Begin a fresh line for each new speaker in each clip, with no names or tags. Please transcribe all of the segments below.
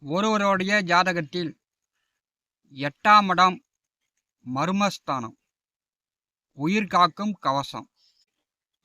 ஒருவருடைய ஜாதகத்தில் 8ஆம் இடம் மர்மஸ்தானம், உயிர் காக்கும் கவசம்,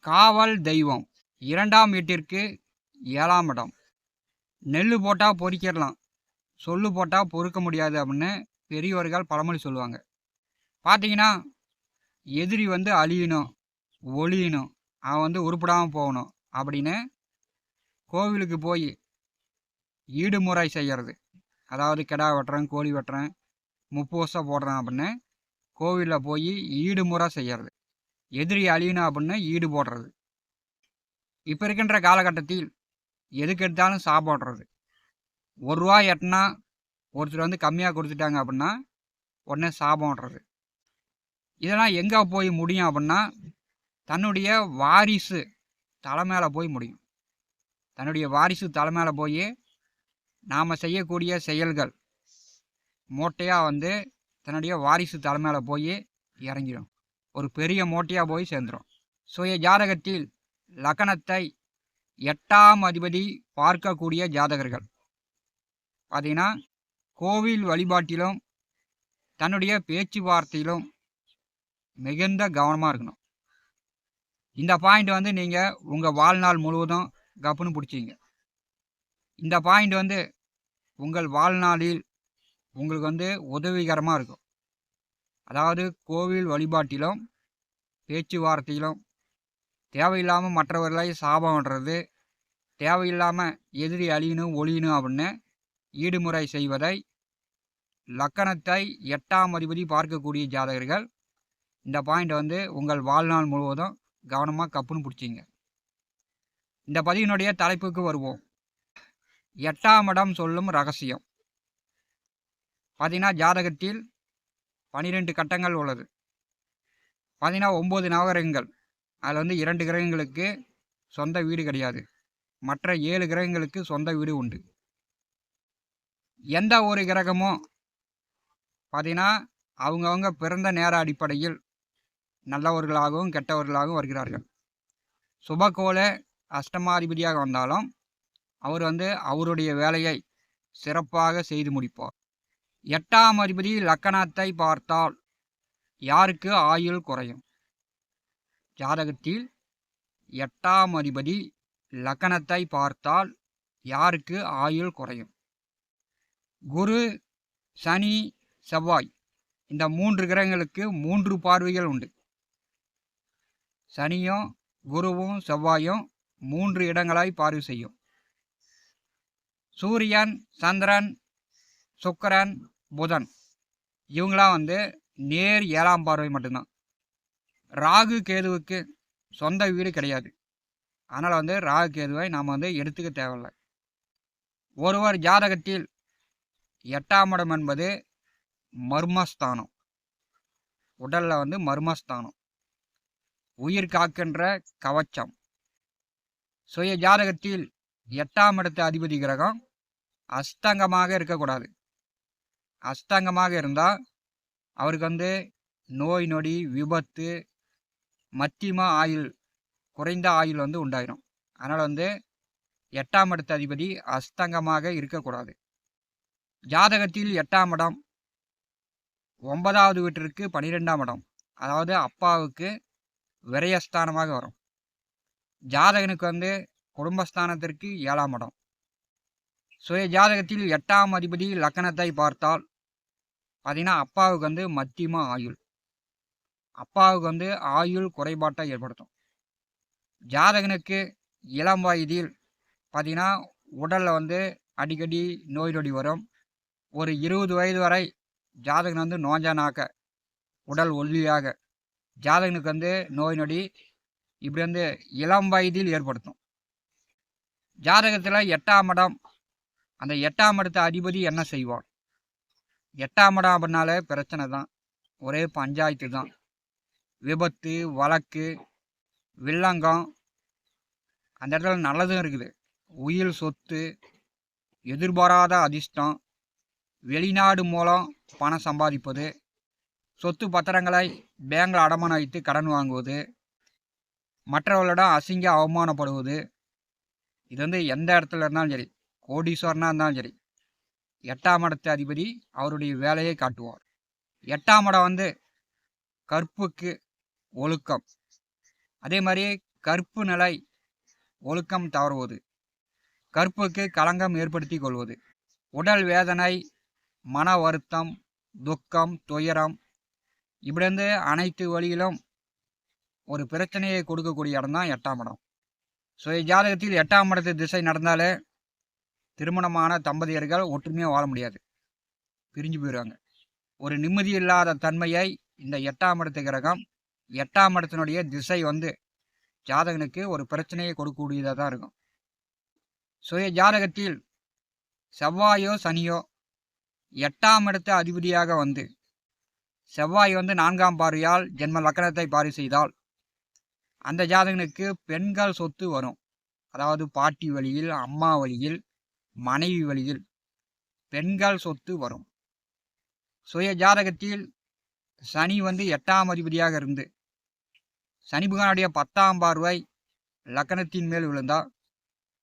காவல் தெய்வம். 2ஆம் வீட்டிற்கு 7ஆம் இடம். நெல் போட்டால் பொறிக்கிடலாம், சொல்லு போட்டால் பொறுக்க முடியாது அப்படின்னு பெரியவர்கள் பழமொழி சொல்லுவாங்க. பார்த்தீங்கன்னா, எதிரி அழியணும், ஒழியணும், அவன் உருப்படாமல் போகணும் அப்படின்னு கோவிலுக்கு போய் ஈடுமுறை செய்கிறது. அதாவது கிடா வெட்டுறேன், கோழி வெட்டுறேன், 30 வருஷம் போடுறேன் அப்படின்னு கோவிலில் போய் ஈடுமுறை செய்கிறது. எதிரி அழியணும் அப்படின்னு ஈடு போடுறது. இப்போ இருக்கின்ற காலகட்டத்தில் எதுக்கு எடுத்தாலும் சாப்பிட்றது. 1 ரூபா எட்டினா ஒருத்தர் கம்மியாக கொடுத்துட்டாங்க அப்படின்னா உடனே சாப்பிட்றது. இதெல்லாம் எங்கே போய் முடியும் அப்படின்னா, தன்னுடைய வாரிசு தலைமையில போய் முடியும். தன்னுடைய வாரிசு தலைமையில போய் நாம் செய்யக்கூடிய செயல்கள் மூட்டையாக தன்னுடைய வாரிசு தலைமையில போய் இறங்கிடும். ஒரு பெரிய மூட்டையாக போய் சேர்ந்துடும். சுய ஜாதகத்தில் லக்னத்தை 8ஆம் அதிபதி பார்க்கக்கூடிய ஜாதகர்கள் பார்த்தீங்கன்னா, கோவில் வழிபாட்டிலும் தன்னுடைய பேச்சுவார்த்தையிலும் மிகுந்த கவனமாக இருக்கணும். இந்த பாயிண்ட் நீங்கள் உங்கள் வாழ்நாள் முழுவதும் கப்புன்னு பிடிச்சிங்க. இந்த பாயிண்ட் உங்கள் வாழ்நாளில் உங்களுக்கு உதவிகரமாக இருக்கும். அதாவது கோவில் வழிபாட்டிலும் பேச்சுவார்த்தையிலும் தேவையில்லாமல் மற்றவர்களை சாபம் பண்ணுறது, தேவையில்லாமல் எதிரி அழியணும் ஒழியணும் அப்படின்னு ஈடுமுறை செய்வதை லக்கணத்தை 8ஆம் அதிபதி பார்க்கக்கூடிய ஜாதகர்கள் இந்த பாயிண்ட் உங்கள் வாழ்நாள் முழுவதும் கவனமாக கப்புன்னு பிடிச்சிங்க. இந்த பதிவினுடைய தலைப்புக்கு வருவோம். 8ஆம் இடம் சொல்லும் ரகசியம். பார்த்தீங்கன்னா, ஜாதகத்தில் 12 கட்டங்கள் உள்ளது. பார்த்தீங்கன்னா, 9 நவகிரகங்கள். அதில் 2 கிரகங்களுக்கு சொந்த வீடு கிடையாது. மற்ற 7 கிரகங்களுக்கு சொந்த வீடு உண்டு. எந்த ஒரு கிரகமும் பார்த்தீங்கன்னா, அவங்கவுங்க பிறந்த நேர அடிப்படையில் நல்லவர்களாகவும் கெட்டவர்களாகவும் வருகிறார்கள். சுபகோள அஷ்டமாதிபதியாக வந்தாலும் அவர் அவருடைய வேலையை சிறப்பாக செய்து முடிப்பார். 8ஆம் அதிபதி லக்கணத்தை பார்த்தால் யாருக்கு ஆயுள் குறையும்? ஜாதகத்தில் 8ஆம் அதிபதி லக்கணத்தை பார்த்தால் யாருக்கு ஆயுள் குறையும்? குரு, சனி, செவ்வாய் இந்த 3 கிரகங்களுக்கு 3 பார்வைகள் உண்டு. சனியும் குருவும் செவ்வாயும் 3 இடங்களாய் பார்வை செய்யும். சூரியன், சந்திரன், சுக்கிரன், புதன் இவங்களாம் நேர் 7ஆம் பார்வை மட்டும்தான். ராகு கேதுவுக்கு சொந்த வீடு கிடையாது. அதனால் ராகு கேதுவை நாம் எடுத்துக்க தேவையில்லை. ஒருவர் ஜாதகத்தில் 8ஆம் இடம் என்பது மர்மஸ்தானம். உடலில் மர்மஸ்தானம், உயிர் காக்கின்ற கவச்சம். சுய ஜாதகத்தில் 8ஆம் இடத்து அதிபதி கிரகம் அஸ்தங்கமாக இருக்கக்கூடாது. அஸ்தங்கமாக இருந்தால் அவருக்கு நோய் நொடி, விபத்து, மத்தியம ஆயுள், குறைந்த ஆயுள் உண்டாயிரும். அதனால் 8ஆம் இடத்து அதிபதி அஸ்தங்கமாக இருக்கக்கூடாது. ஜாதகத்தில் 8ஆம் இடம் 9வது வீட்டிற்கு 12ஆம் இடம், அதாவது அப்பாவுக்கு விரயஸ்தானமாக வரும். ஜாதகனுக்கு குடும்பஸ்தானத்திற்கு 7ஆம் இடம். சுய ஜாதகத்தில் 8ஆம் அதிபதி லக்கணத்தை பார்த்தால் பார்த்தீங்கன்னா, அப்பாவுக்கு மத்தியம ஆயுள், அப்பாவுக்கு ஆயுள் குறைபாட்டை ஏற்படுத்தும். ஜாதகனுக்கு இளம் வயதில் பார்த்தீங்கன்னா உடலில் அடிக்கடி நோய் நொடி வரும். ஒரு 20 வயது வரை ஜாதகன் நோஞ்சானாக்க உடல் ஒல்லியாக ஜாதகனுக்கு நோய் நொடி இப்படி இளம் வயதில் ஏற்படுத்தும். ஜாதகத்தில் 8ஆம் இடம், அந்த 8ஆம் இடத்த அதிபதி என்ன செய்வார்? 8ஆம் இடம் அப்படின்னாலே பிரச்சனை தான், ஒரே பஞ்சாயத்து தான். விபத்து, வழக்கு, வில்லங்கம், அந்த இடத்துல நல்லதும் இருக்குது. உயிர் சொத்து, எதிர்பாராத அதிர்ஷ்டம், வெளிநாடு மூலம் பணம் சம்பாதிப்பது, சொத்து பத்திரங்களை பேங்கில் அடமானம் வைத்து கடன் வாங்குவது, மற்றவர்களிடம் அசிங்க அவமானப்படுவது, இது எந்த இடத்துல இருந்தாலும் சரி, கோடீஸ்வரனாக இருந்தாலும் சரி, 8ஆம் இடத்து அதிபதி அவருடைய வேலையை காட்டுவார். 8ஆம் இடம் வந்து கற்புக்கு ஒழுக்கம், அதே மாதிரி கற்பு நிலை ஒழுக்கம் தவறுவது, கற்புக்கு களங்கம் ஏற்படுத்தி கொள்வது, உடல் வேதனை, மன வருத்தம், துக்கம், துயரம், இப்படி வந்து அனைத்து வழியிலும் ஒரு பிரச்சனையை கொடுக்கக்கூடிய இடம் தான் 8ஆம் இடம். சுய ஜாதகத்தில் 8ஆம் இடத்து திசை நடந்தாலே திருமணமான தம்பதியர்கள் ஒற்றுமையாக வாழ முடியாது, பிரிஞ்சு போயிடுவாங்க. ஒரு நிம்மதி இல்லாத தன்மையை இந்த 8ஆம் இடத்து கிரகம் 8ஆம் இடத்தினுடைய திசை வந்து ஜாதகனுக்கு ஒரு பிரச்சனையை கொடுக்கக்கூடியதாக தான் இருக்கும். சுய ஜாதகத்தில் செவ்வாயோ சனியோ 8ஆம் இடத்து அதிபதியாக வந்து செவ்வாய் வந்து 4ஆம் பார்வையால் ஜென்ம லக்கணத்தை பார்வை செய்தால் அந்த ஜாதகனுக்கு பெண்கள் சொத்து வரும். அதாவது பாட்டி வழியில், அம்மா வழியில், மனைவி வழியில் பெண்கள் சொத்து வரும். சுய ஜாதகத்தில் சனி வந்து 8ஆம் அதிபதியாக இருந்து சனி பகவானுடைய 10ஆம் பார்வை லக்கணத்தின் மேல் விழுந்தால்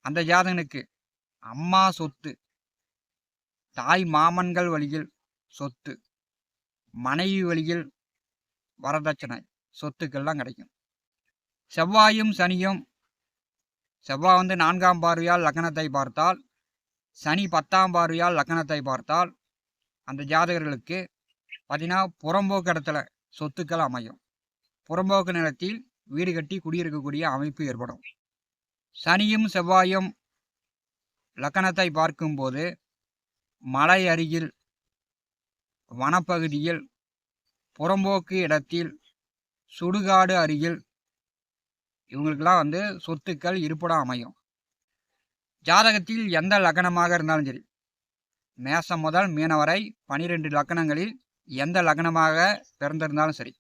அந்த ஜாதகனுக்கு அம்மா சொத்து, தாய் மாமன்கள் வழியில் சொத்து, மனைவி வழியில் வரதட்சணை சொத்துக்கள்லாம் கிடைக்கும். செவ்வாயும் சனியும், செவ்வாய் வந்து 4ஆம் பார்வையால் லக்கணத்தை பார்த்தால், சனி 10ஆம் பார்வையால் லக்கணத்தை பார்த்தால் அந்த ஜாதகர்களுக்கு பார்த்தீங்கன்னா புறம்போக்கு இடத்துல சொத்துக்கள் அமையும். புறம்போக்கு நிலத்தில் வீடு கட்டி குடியிருக்கக்கூடிய அமைப்பு ஏற்படும். சனியும் செவ்வாயும் லக்கணத்தை பார்க்கும்போது மலை அருகில், வனப்பகுதியில், புறம்போக்கு இடத்தில், சுடுகாடு அருகில் இவங்களுக்கெல்லாம் வந்து சொத்துக்கள் இருப்பிடம் அமையும். ஜாதகத்தில் எந்த லக்கணமாக இருந்தாலும் சரி, மேசம் முதல் மீன வரை 12 லக்கணங்களில் எந்த லக்கணமாக பிறந்திருந்தாலும் சரி,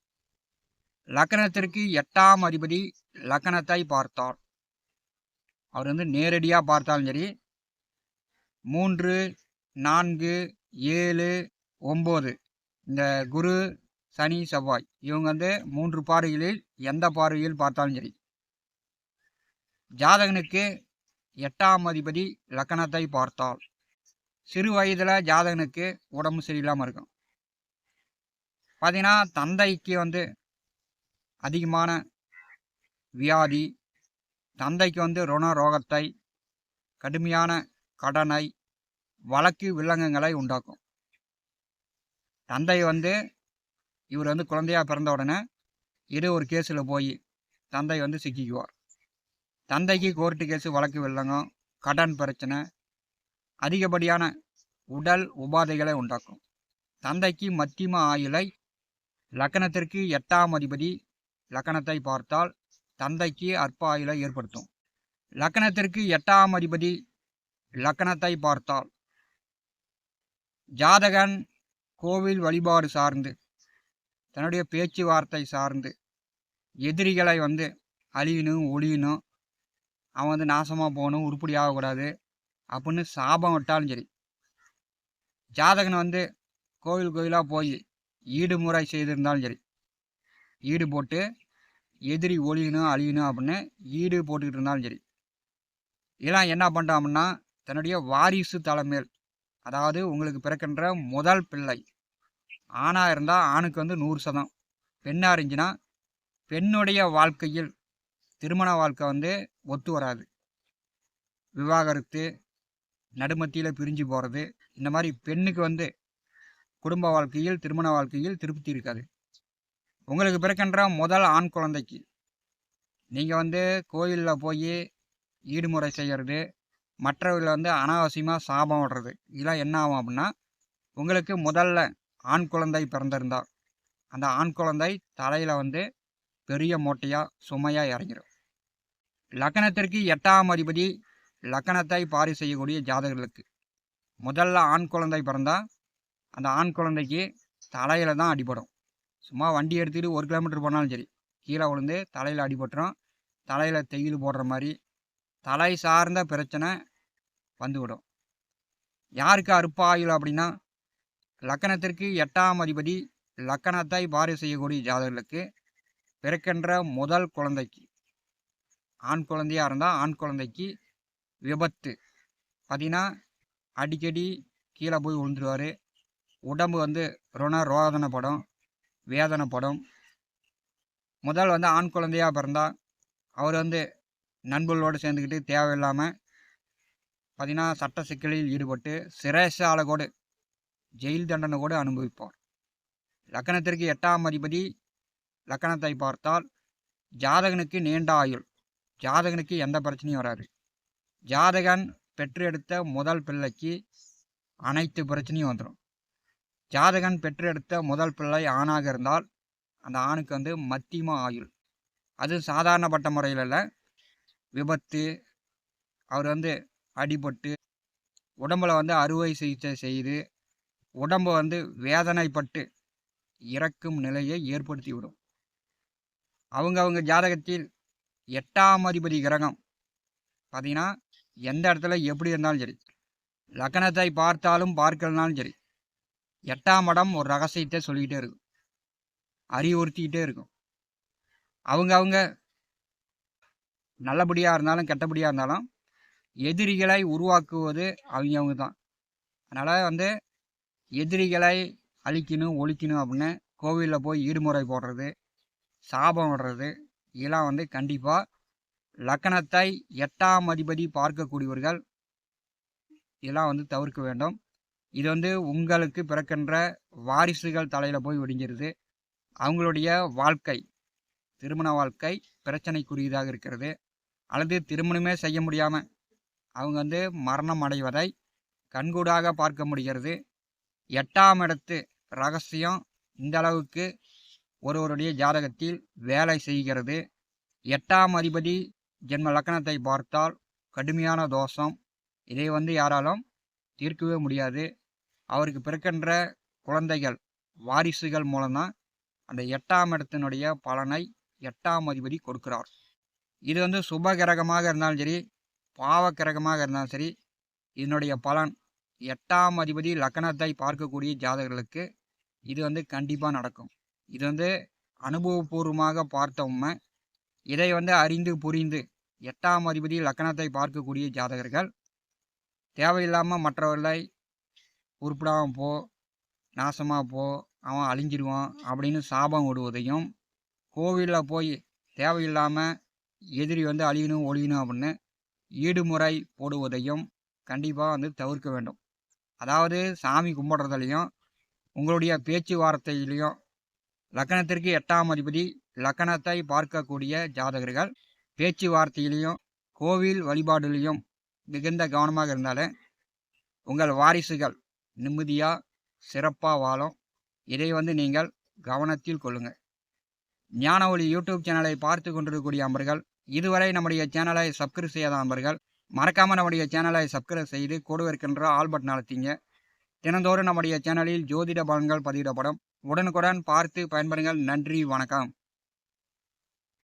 லக்கணத்திற்கு 8ஆம் அதிபதி லக்கணத்தை பார்த்தால், அவர் வந்து நேரடியாக பார்த்தாலும் சரி, 3, 4, 7, 9 இந்த குரு, சனி, செவ்வாய் இவங்க வந்து 3 பார்வைகளில் எந்த பார்வையில் பார்த்தாலும் சரி, ஜாதகனுக்கு 8ஆம் அதிபதி லக்கணத்தை பார்த்தால் சிறு வயதில் ஜாதகனுக்கு உடம்பு சரியில்லாமல் இருக்கும். பார்த்தீங்கன்னா தந்தைக்கு வந்து அதிகமான வியாதி, தந்தைக்கு வந்து ருண ரோகத்தை, கடுமையான கடனை, வழக்கு வில்லங்கங்களை உண்டாக்கும். தந்தை வந்து இவர் வந்து குழந்தையாக பிறந்த உடனே ஏதோ ஒரு கேஸில் போய் தந்தை வந்து சிக்கிக்குவார். தந்தைக்கு கோர்ட்டு கேஸு, வழக்கு வில்லங்கம், கடன் பிரச்சனை, அதிகப்படியான உடல் உபாதைகளை உண்டாக்கும். தந்தைக்கு மத்தியம ஆயுளை லக்கணத்திற்கு 8ஆம் அதிபதி லக்கணத்தை பார்த்தால் தந்தைக்கு அற்ப ஆயுளை ஏற்படுத்தும். லக்கணத்திற்கு 8ஆம் அதிபதி லக்கணத்தை பார்த்தால் ஜாதகன் கோவில் வழிபாடு சார்ந்து, தன்னுடைய பேச்சுவார்த்தை சார்ந்து எதிரிகளை வந்து அழியணும், ஒழியணும், அவன் வந்து நாசமாக போகணும், உருப்படி ஆகக்கூடாது அப்படின்னு சாபம் விட்டாலும் சரி, ஜாதகன் வந்து கோயிலாக போய் ஈடுமுறை செய்திருந்தாலும் சரி, ஈடு போட்டு எதிரி ஒழியணும், அழியணும் அப்படின்னு ஈடு போட்டுக்கிட்டு இருந்தாலும் சரி, இதெல்லாம் என்ன பண்ணுறான்னா தன்னுடைய வாரிசு தலைமையில், அதாவது உங்களுக்கு பிறக்கின்ற முதல் பிள்ளை ஆணாக இருந்தால் ஆணுக்கு வந்து 100%, பெண்ணாக இருந்துச்சுன்னா பெண்ணுடைய வாழ்க்கையில் திருமண வாழ்க்கை வந்து ஒத்து வராது, விவாகரத்து, நடுமத்தியில் பிரிஞ்சு போகிறது, இந்த மாதிரி பெண்ணுக்கு வந்து குடும்ப வாழ்க்கையில், திருமண வாழ்க்கையில் திருப்தி இருக்காது. உங்களுக்கு பிறக்கின்ற முதல் ஆண் குழந்தைக்கு நீங்கள் வந்து கோயிலில் போய் ஈடுமுறை செய்கிறது, மற்றவர்கள் வந்து அனாவசியமாக சாபம் விடுறது, இதெல்லாம் என்ன ஆகும் அப்படின்னா உங்களுக்கு முதல்ல ஆண் குழந்தை பிறந்திருந்தால் அந்த ஆண் குழந்தை தலையில் வந்து பெரிய மூட்டையாக சுமையாக இறங்கிடும். லக்கணத்திற்கு 8ஆம் அதிபதி லக்கணத்தை பாரி செய்யக்கூடிய ஜாதகர்களுக்கு முதல்ல ஆண் குழந்தை பிறந்தால் அந்த ஆண் குழந்தைக்கு தலையில் தான் அடிபடும். சும்மா வண்டி எடுத்துகிட்டு 1 கிலோமீட்டர் போனாலும் சரி கீழே விழுந்து தலையில் அடிபட்டுரும், தலையில் தையல் போடுற மாதிரி தலை சார்ந்த பிரச்சனை வந்துவிடும். யாருக்கு அற்ப ஆயுள் அப்படின்னா லக்கணத்திற்கு 8ஆம் அதிபதி லக்கணத்தை பாரி செய்யக்கூடிய ஜாதகர்களுக்கு பிறக்கின்ற முதல் குழந்தைக்கு, ஆண் குழந்தையாக இருந்தால் ஆண் குழந்தைக்கு விபத்து, பார்த்தீங்கன்னா அடிக்கடி கீழே போய் விழுந்துருவார். உடம்பு வந்து ரோதனைப்படும், வேதனைப்படும். முதல் வந்து ஆண் குழந்தையாக பிறந்தா அவர் வந்து நண்பர்களோடு சேர்ந்துக்கிட்டு தேவையில்லாமல் பார்த்தீங்கன்னா சட்ட சிக்கலில் ஈடுபட்டு சிறைச்சாலை கூட ஜெயில் தண்டனை கூட அனுபவிப்பார். லக்கணத்திற்கு 8ஆம் அதிபதி லக்கணத்தை பார்த்தால் ஜாதகனுக்கு நீண்ட ஆயுள், ஜாதகனுக்கு எந்த பிரச்சனையும் வராது. ஜாதகன் பெற்றெடுத்த முதல் பிள்ளைக்கு அனைத்து பிரச்சனையும் வந்துடும். ஜாதகன் பெற்றெடுத்த முதல் பிள்ளை ஆணாக இருந்தால் அந்த ஆணுக்கு வந்து மத்தியம ஆயுள், அது சாதாரணப்பட்ட முறையில் இல்லை, விபத்து, அவர் வந்து அடிபட்டு உடம்புல வந்து அறுவை சிகிச்சை செய்து உடம்பு வந்து வேதனைப்பட்டு இறக்கும் நிலையை ஏற்படுத்திவிடும். அவங்க ஜாதகத்தில் 8ஆம் அதிபதி கிரகம் பார்த்தீங்கன்னா எந்த இடத்துல எப்படி இருந்தாலும் சரி, லக்கணத்தை பார்த்தாலும் பார்க்கலனாலும் சரி, 8ஆம் இடம் ஒரு ரகசியத்தை சொல்லிக்கிட்டே இருக்கும், அறிவுறுத்திக்கிட்டே இருக்கும். அவங்க நல்லபடியாக இருந்தாலும் கெட்டபடியாக இருந்தாலும் எதிரிகளை உருவாக்குவது அவங்க தான். அதனால் வந்து எதிரிகளை அழிக்கணும் ஒழிக்கணும் அப்படின்னு கோவிலில் போய் ஈடுமுறை போடுறது, சாபம் விடுறது, இதெல்லாம் வந்து கண்டிப்பாக லக்கணத்தை 8ஆம் அதிபதி பார்க்கக்கூடியவர்கள் இதெல்லாம் வந்து தவிர்க்க வேண்டும். இது வந்து உங்களுக்கு பிறக்கின்ற வாரிசுகள் தலையில் போய் விடிஞ்சிருது. அவங்களுடைய வாழ்க்கை, திருமண வாழ்க்கை பிரச்சனைக்குரியதாக இருக்கிறது. அல்லது திருமணமே செய்ய முடியாமல் அவங்க வந்து மரணம் அடைவதை கண்கூடாக பார்க்க முடிகிறது. 8ஆம் இடத்து ரகசியம் இந்த அளவுக்கு ஒருவருடைய ஜாதகத்தில் வேலை செய்கிறது. 8ஆம் அதிபதி ஜென்ம லக்கணத்தை பார்த்தால் கடுமையான தோஷம். இதை வந்து யாராலும் தீர்க்கவே முடியாது. அவருக்கு பிறக்கின்ற குழந்தைகள் வாரிசுகள் மூலம்தான் அந்த 8ஆம் இடத்தினுடைய பலனை 8ஆம் அதிபதி கொடுக்கிறார். இது வந்து சுப கிரகமாக இருந்தாலும் சரி, பாவ கிரகமாக இருந்தாலும் சரி, இதனுடைய பலன் 8ஆம் அதிபதி லக்கணத்தை பார்க்கக்கூடிய ஜாதகர்களுக்கு இது வந்து கண்டிப்பாக நடக்கும். இது வந்து அனுபவபூர்வமாக பார்த்த உண்மை. இதை வந்து அறிந்து புரிந்து 8ஆம் அதிபதி லக்கணத்தை பார்க்கக்கூடிய ஜாதகர்கள் தேவையில்லாமல் மற்றவர்களை உருப்படாமல் போ, நாசமாக போ, அவன் அழிஞ்சிடுவான் அப்படின்னு சாபம் விடுவதையும், கோவிலில் போய் தேவையில்லாமல் எதிரி வந்து அழியணும் ஒழியணும் அப்படின்னு ஈடுமுறை போடுவதையும் கண்டிப்பாக வந்து தவிர்க்க வேண்டும். அதாவது சாமி கும்பிட்றதுலையும் உங்களுடைய பேச்சுவார்த்தையிலையும் லக்கணத்திற்கு 8ஆம் அதிபதி லக்கணத்தை பார்க்கக்கூடிய ஜாதகர்கள் பேச்சுவார்த்தையிலையும் கோவில் வழிபாடுலையும் மிகுந்த கவனமாக இருந்தாலே உங்கள் வாரிசுகள் நிம்மதியாக சிறப்பாக வாழும். இதை வந்து நீங்கள் கவனத்தில் கொள்ளுங்கள். ஞான ஒளி யூடியூப் சேனலை பார்த்து கொண்டிருக்கக்கூடிய அன்பர்கள், இதுவரை நம்முடைய சேனலை சப்ஸ்கிரைப் செய்யாத அன்பர்கள் மறக்காமல் நம்முடைய சேனலை சப்ஸ்கிரைப் செய்து கூட இருக்கின்ற ஆல் பட்டன் அழுத்திங்க. தினந்தோறும் நம்முடைய சேனலில் ஜோதிட பலன்கள் பதிவிடப்படும். உடனுக்குடன் பார்த்து பயன்பெறுங்கள். நன்றி, வணக்கம்.